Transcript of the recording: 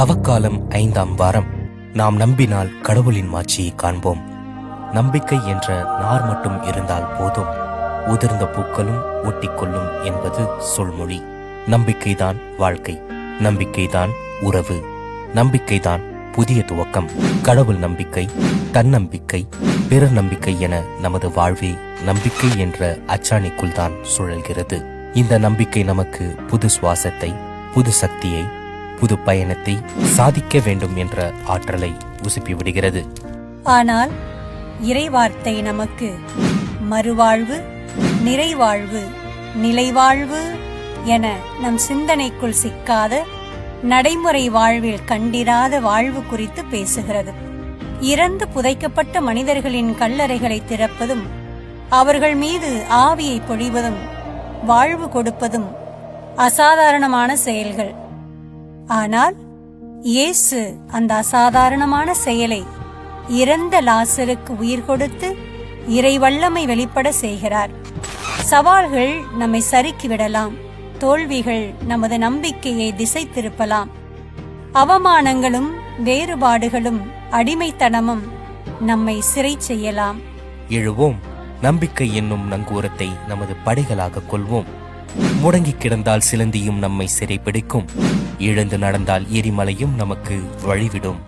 தவக்காலம் 5ஆம் வாரம். நாம் நம்பினால் கடவுளின் மாட்சியை காண்போம். நம்பிக்கை என்ற நார் மட்டும் இருந்தால் போதும், உதிர்ந்த பூக்களும் ஒட்டிக்கொள்ளும் என்பது சொல்மொழி. நம்பிக்கைதான் வாழ்க்கை, நம்பிக்கைதான் உறவு, நம்பிக்கைதான் புதிய துவக்கம். கடவுள் நம்பிக்கை, தன்னம்பிக்கை, பிறர் நம்பிக்கை என நமது வாழ்வே நம்பிக்கை என்ற அச்சாணிக்குள் தான் சுழல்கிறது. இந்த நம்பிக்கை நமக்கு புது சுவாசத்தை, புது சக்தியை, புது பயணத்தை சாதிக்க வேண்டும் என்ற ஆற்றலை உசுப்பி விடுகிறது. ஆனால் இறைவார்த்தை நமக்கு மறுவாழ்வு, நிறைவாழ்வு, நிலைவாழ்வு என நம் சிந்தனைக்குள் சிக்காத, நடைமுறை வாழ்வில் கண்டிராத வாழ்வு குறித்து பேசுகிறது. இறந்து புதைக்கப்பட்ட மனிதர்களின் கல்லறைகளை திறப்பதும், அவர்கள் மீது ஆவியை பொழிவதும், வாழ்வு கொடுப்பதும் அசாதாரணமான செயல்கள். ஆனால் இயேசு அந்த அசாதாரணமான செயலை இறந்த லாசருக்கு உயிர் கொடுத்து இறை வல்லமை வெளிப்பட செய்கிறார். சவால்கள் நம்மை சறுக்கிவிடலாம், தோல்விகள் நமது நம்பிக்கையை திசை திருப்பலாம், அவமானங்களும் வேறுபாடுகளும் அடிமைத்தனமும் நம்மை சிறை செய்யலாம். எழுவோம், நம்பிக்கை என்னும் நங்கூரத்தை நமது படைகளாக கொள்வோம். முடங்கி கிடந்தால் சிலந்தியும் நம்மை சிறை பிடிக்கும், எழுந்து நடந்தால் எரிமலையும் நமக்கு வழிவிடும்.